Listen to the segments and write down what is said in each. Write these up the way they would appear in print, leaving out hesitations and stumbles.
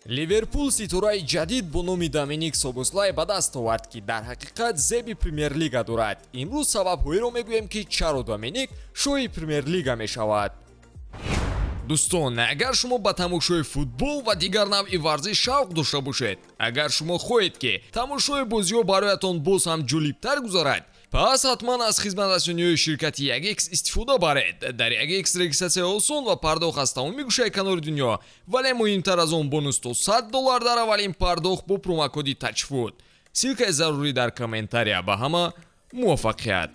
ливерпул ситораи ҷадид бо номи Доминик Собослай ба даст овард, ки дар ҳақиқат зеби премер-лига дорад. имрӯз сабабҳоеро мегӯем, ки чаро Доминик шоҳи премер-лига мешавад. дӯстон, агар шумо ба тамошои футбол ва дигар навъи варзиш шавқ дошта бошед, агар шумо хоҳед ки тамошои бозиҳо бароятон боз ҳам ҷолибтар гузарад, пас ҳатман аз хизматрасониҳои ширкати 1x истифода баред. дар 1x регистратсия осон ва пардохт аз тамоми гӯшаи канори дунё, вале муҳимтар аз он бонус то $100 дар аввалин пардохт бо промокоди тачфуд. силкаи зарурӣ дар комментария. ба ҳама муваффақият.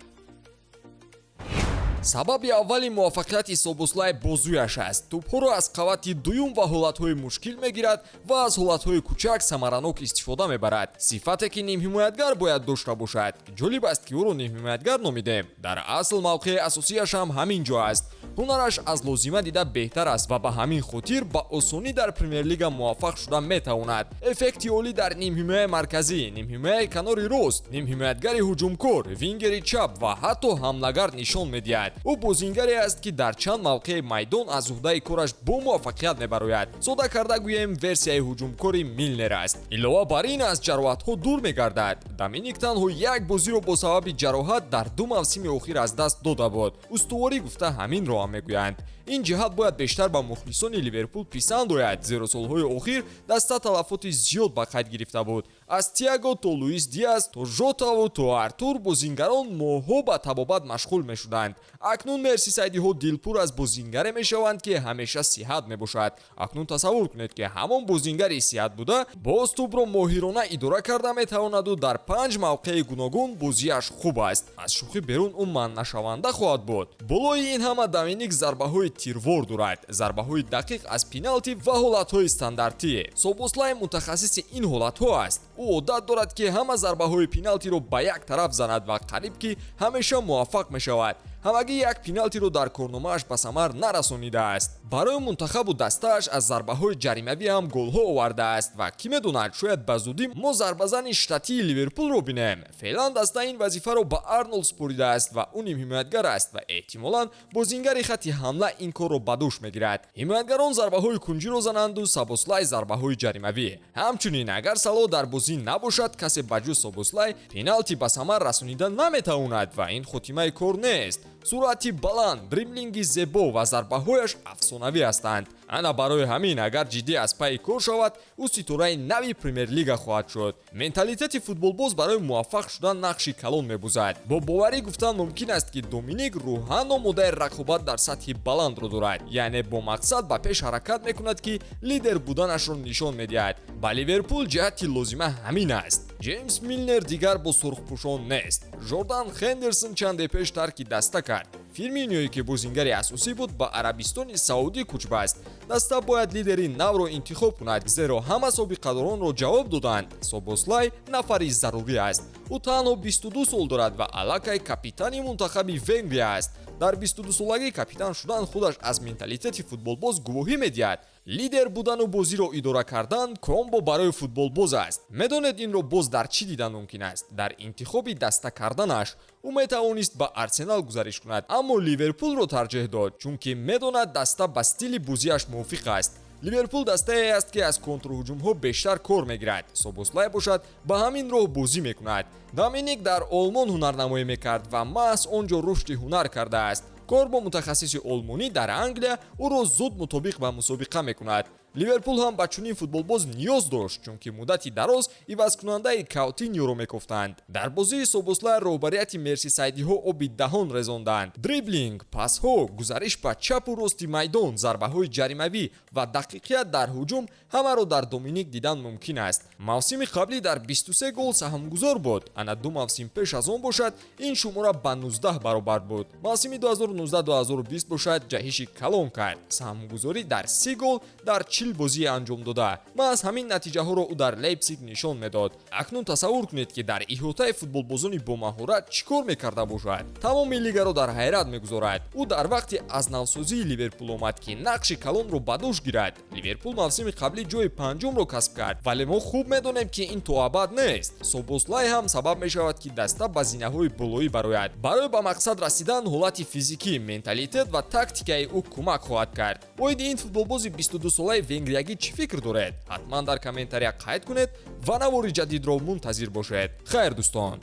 сабаби аввали муваффақияти Собослай бозуяш аст. тӯбҳоро аз қавати дуюм ва ҳолатҳои мушкил мегирад ва аз ҳолатҳои кӯчак самаранок истифода мебарад. сифате ки нимҳимоятгар бояд дошта бошад. ҷолиб аст ки ӯро нимҳимоятгар номидем. дар асл мавқеи асосияш ҳам ҳамин ҷо аст. ҳунараш аз лозима дида беҳтар аст ва ба ҳамин хотир ба осонӣ дар премер-лига муваффақ шуда метавонад. эффекти олӣ дар нимҳимояи марказӣ, нимҳимояи канори рост, нимҳимоятгари ҳуҷумкор, вингери чап ва ҳатто ҳамлагар нишон медиҳад. ӯ бозингаре аст ки дар чанд мавқеи майдон аз уҳдаи кораш бо муваффақият мебарояд. содда карда гӯем версияи ҳуҷумкори Милнер аст. илова бар ин аз ҷароҳатҳо дур мегардад. Доминик танҳо як бозиро бо сабаби ҷароҳат дар ду мавсими охир аз даст дода буд. устуворӣ гуфта ҳаминро ҳам мегӯянд. ин ҷиҳат бояд бештар ба мухлисони ливерпул писанд ояд, зеро солҳои охир даста талафоти зиёд ба қайд гирифта буд. аз Тиаго то Луис Диас то Жотаву то Артур бозингарон моҳҳо ба табобат машғул мешуданд. акнун мерсисайдиҳо дилпур аз бозингаре мешаванд ки ҳамеша сиҳат мебошад. акнун тасаввур кунед ки ҳамон бозингари сиҳат буда боз тӯбро моҳирона идора карда метавонаду дар 5 мавқеи гуногун бозиаш хуб аст. аз шӯхӣ берун ӯ манънашаванда хоҳад буд. болои ин ҳама Доминик зарбаҳои тирвор дорад, зарбаҳои дақиқ аз пеналти ва ҳолатҳои стандартӣ. Собослай мутахассиси ин ҳолатҳо аст. ӯ одат дорад ки ҳама зарбаҳои пеналтиро ба як тараф занад ва қариб ки ҳамеша муваффақ мешавад. ҳамагӣ як пеналтиро дар корномааш ба самар нарасонидааст. барои мунтахабу дастааш аз зарбаҳои ҷаримавӣ ҳам голҳо овардааст ва кӣ медонад, шояд ба зудӣ мо зарбазани штатии ливерпулро бинем. феълан даста ин вазифаро ба Арнолд споридааст ва ӯ нимҳимоятгар аст ва эҳтимолан бозингари хатти ҳамла ин корро ба дӯш мегирад. ҳимоятгарон зарбаҳои кунҷиро зананду Собослай зарбаҳои ҷаримавӣ. ҳамчунин агар Сало дар бозӣ набошад, касе ба ҷуз Собослай пеналти ба самар расонида наметавонад ва ин хотимаи кор нест. суръати баланд, дриблинги зебо ва зарбаҳояш афсонавӣ ҳастанд. ана барои ҳамин агар ҷиддӣ аз пайи кор шавад, ӯ ситораи нави премер-лига хоҳад шуд. менталитети футболбоз барои муваффақ шудан нақши калон мебузад. бо боварӣ гуфтан мумкин аст ки Доминик рӯҳан омодаи рақобат дар сатҳи баландро дорад, яъне бо мақсад ба пеш ҳаракат мекунад ки лидер буданашро нишон медиҳад. ба ливерпул ҷиҳати лозима ҳамин аст. ҷеймс Милнер дигар бо сурхпӯшон нест. Жордан Хендерсон чанде пеш тарки даста кард. Фирминиёе ки бозингари асосӣ буд, ба Арабистони Саудӣ кӯч баст. даста бояд лидери навро интихоб кунад, зеро ҳама собиқадоронро ҷавоб доданд. Собослай нафари зарурӣ аст. ӯ танҳо 22 сол дорад ва аллакай капитани мунтахаби Венгрия аст. дар 22-солагӣ капитан шудан худаш аз менталитети футболбоз гувоҳӣ медиҳад. лидер будану бозиро идора кардан комбо барои футболбоз аст. медонед инро боз дар чӣ дидан мумкин аст? дар интихоби даста карданаш. ӯ метавонист ба Арсенал гузариш кунад, аммо Ливерпулро тарҷеҳ дод, чунки медонад даста ба стили бозиаш мувофиқ аст. ливерпул дастае аст ки аз контрҳуҷумҳо бештар кор мегирад. Собослай бошад ба ҳамин роҳ бозӣ мекунад. Доминик дар Олмон ҳунарнамоӣ мекард ва маҳз он ҷо рушди ҳунар кардааст. кор бо мутахассиси олмонӣ дар Англия ӯро зуд мутобиқ ба мусобиқа мекунад. ливерпул ҳам ба чунин футболбоз ниёз дошт, чунки муддати дароз ивазкунандаи Каутиньоро мекуфтанд. дар бозии Собослай роҳбарияти мерсисайдиҳо оби даҳон резонданд. дриблинг, пасҳо, гузариш ба чапу рости майдон, зарбаҳои ҷаримавӣ ва дақиқият дар ҳуҷум ҳамаро дар Доминик дидан мумкин аст. мавсими қаблӣ дар 23 гол саҳмгузор буд. ана ду мавсим пеш аз он бошад, ин шумора ба 19 баробар буд. мавсими 2019-2020 бошад, ҷаҳиши калон кард. саҳмгузорӣ дар 30 гол дар 40 бозӣ анҷом дода. маҳз ҳамин натиҷаҳоро ӯ дар Лейпсиг нишон медод. акнун тасаввур кунед ки дар иҳотаи футболбозони бомаҳорат чӣ кор мекарда бошад. тамоми лигаро дар ҳайрат мегузорад. ӯ дар вақти аз навсозии Ливерпул омад ки нақши калонро ба дӯш гирад. ливерпул мавсими қаблӣ ҷои панҷумро касб кард, вале мо хуб медонем ки ин то абад нест. Собослай ҳам сабаб мешавад ки даста ба зинаҳои болоӣ барояд. барои ба мақсад расидан ҳолати физикӣ, менталитет ва тактикаи ӯ кӯмак хоҳад кард. оиди ин футболбози 22 солаи венгриягӣ чӣ фикр доред? ҳатман дар комментария қайд кунед ва навори ҷадидро мунтазир бошед. Хайр дӯстон.